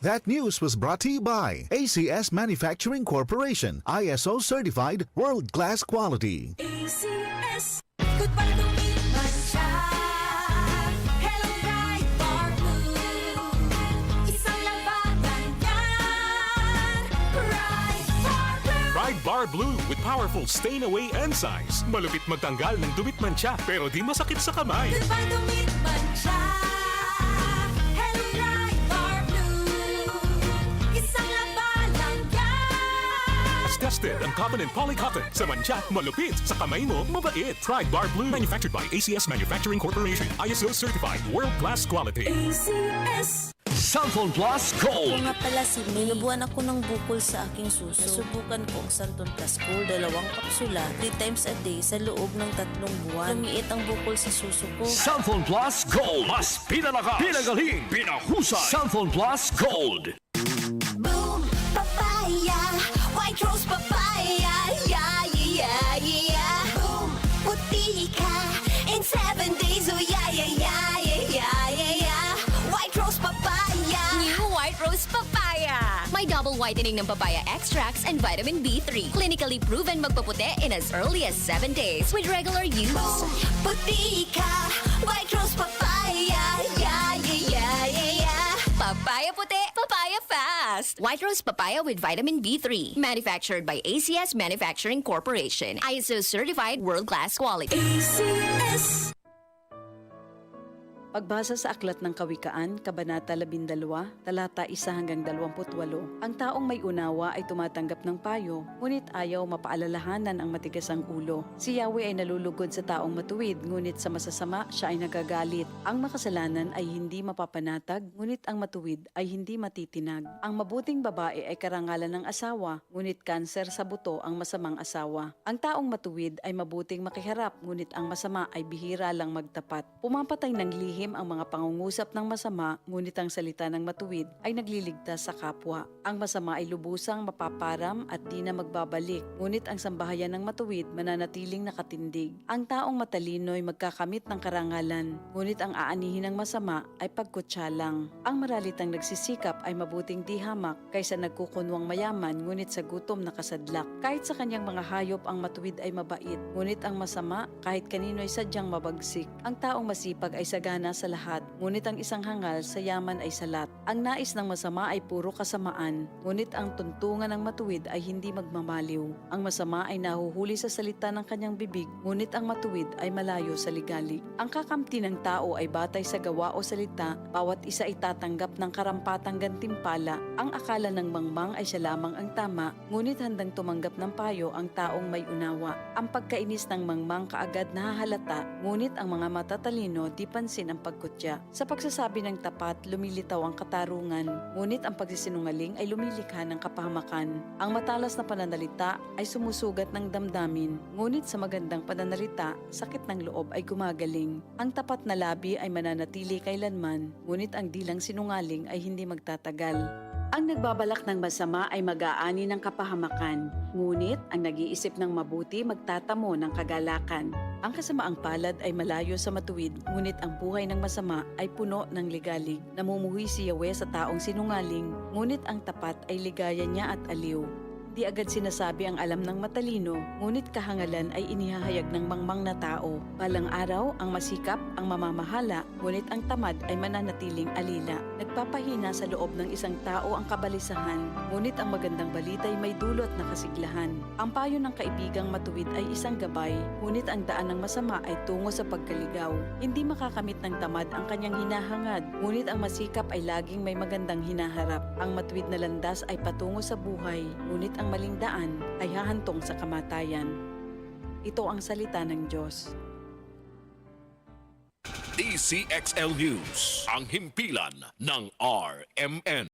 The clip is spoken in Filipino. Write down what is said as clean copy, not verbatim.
That news was brought to you by ACS Manufacturing Corporation, ISO certified world-class quality. ACS, goodbye to me, Mancha. Hello, bright bar blue. Isang labanan yan. Bright bar blue. Pride Bar Blue with powerful stain-away enzymes. Malupit magtanggal ng dumit mancha pero di masakit sa kamay. Goodbye to me, Mancha. Hello, bright bar blue. Isang labanan yan. Tested ang cotton and polycotton. Sa mancha, malupit. Sa kamay mo, mabait. Pride Bar Blue. Manufactured by ACS Manufacturing Corporation. ISO certified world-class quality. ACS. Santon Plus Gold. Kung nga pala si May, nabuhan ako ng bukol sa aking suso. Nasubukan ko ang Santon Plus Gold, 2 kapsula, 3 times a day sa loob ng 3 buwan. Lumiit ang bukol sa suso ko. Santon Plus Gold. Mas pinalakas, pinagaling, pinahusay. Santon Plus Gold. Boom, papaya, white rose papaya, yeah, yeah, yeah. Boom, puti ka in 7 days, oh yeah, yeah, yeah, yeah, yeah, yeah. White rose papaya. New White Rose Papaya. May double whitening ng papaya extracts and vitamin B3. Clinically proven magpaputi in as early as 7 days with regular use. Boom, puti ka, white rose papaya, yeah, yeah, yeah, yeah, yeah. Papaya puti, papaya fast. White Rose Papaya with vitamin B3. Manufactured by ACS Manufacturing Corporation. ISO certified world-class quality. ACS. Pagbasa sa Aklat ng Kawikaan, Kabanata 12, talata 1 hanggang 28, ang taong may unawa ay tumatanggap ng payo, ngunit ayaw mapaalalahanan ang matigas ang ulo. Si Yahweh ay nalulugod sa taong matuwid, ngunit sa masasama siya ay nagagalit. Ang makasalanan ay hindi mapapanatag, ngunit ang matuwid ay hindi matitinag. Ang mabuting babae ay karangalan ng asawa, ngunit kanser sa buto ang masamang asawa. Ang taong matuwid ay mabuting makiharap, ngunit ang masama ay bihira lang magtapat. Pumapatay ng lihim ang mga pangungusap ng masama, ngunit ang salita ng matuwid ay nagliligtas sa kapwa. Ang masama ay lubusang mapaparam at di na magbabalik, ngunit ang sambahayan ng matuwid mananatiling nakatindig. Ang taong matalino ay magkakamit ng karangalan, ngunit ang aanihin ng masama ay pagkutsa lang. Ang maralitang nagsisikap ay mabuting di hamak kaysa nagkukunwang mayaman, ngunit sa gutom nakasadlak. Kahit sa kanyang mga hayop ang matuwid ay mabait, ngunit ang masama kahit kanino ay sadyang mabagsik. Ang taong masipag ay sagana sa lahat, ngunit ang isang hangal sa yaman ay salat. Ang nais ng masama ay puro kasamaan, ngunit ang tuntungan ng matuwid ay hindi magmamaliw. Ang masama ay nahuhuli sa salita ng kanyang bibig, ngunit ang matuwid ay malayo sa ligalig. Ang kakamti ng tao ay batay sa gawa o salita, bawat isa ay tatanggap ng karampatang gantimpala. Ang akala ng mangmang ay siya lamang ang tama, ngunit handang tumanggap ng payo ang taong may unawa. Ang pagkainis ng mangmang kaagad nahahalata, ngunit ang mga matatalino di pansin ang pagkutya. Sa pagsasabi ng tapat, lumilitaw ang katarungan, ngunit ang pagsisinungaling ay lumilikha ng kapahamakan. Ang matalas na pananalita ay sumusugat ng damdamin, ngunit sa magandang pananalita, sakit ng loob ay gumagaling. Ang tapat na labi ay mananatili kailanman, ngunit ang dilang sinungaling ay hindi magtatagal. Ang nagbabalak ng masama ay mag-aani ng kapahamakan, ngunit ang nag-iisip ng mabuti magtatamo ng kagalakan. Ang kasamaang palad ay malayo sa matuwid, ngunit ang buhay ng masama ay puno ng ligalig. Namumuhi si Yahweh sa taong sinungaling, ngunit ang tapat ay ligaya niya at aliw. Di agad sinasabi ang alam ng matalino, ngunit kahangalan ay inihahayag ng mangmang na tao. Balang araw, ang masikap ang mamamahala, ngunit ang tamad ay mananatiling alila. Nagpapahina sa loob ng isang tao ang kabalisahan, ngunit ang magandang balita ay may dulot na kasiglahan. Ang payo ng kaibigang matuwid ay isang gabay, ngunit ang daan ng masama ay tungo sa pagkaligaw. Hindi makakamit ng tamad ang kanyang hinahangad, ngunit ang masikap ay laging may magandang hinaharap. Ang matuwid na landas ay patungo sa buhay, ngunit ang maling daan ay hahantong sa kamatayan. Ito ang salita ng Diyos. DCXL News, ang himpilan ng RMN.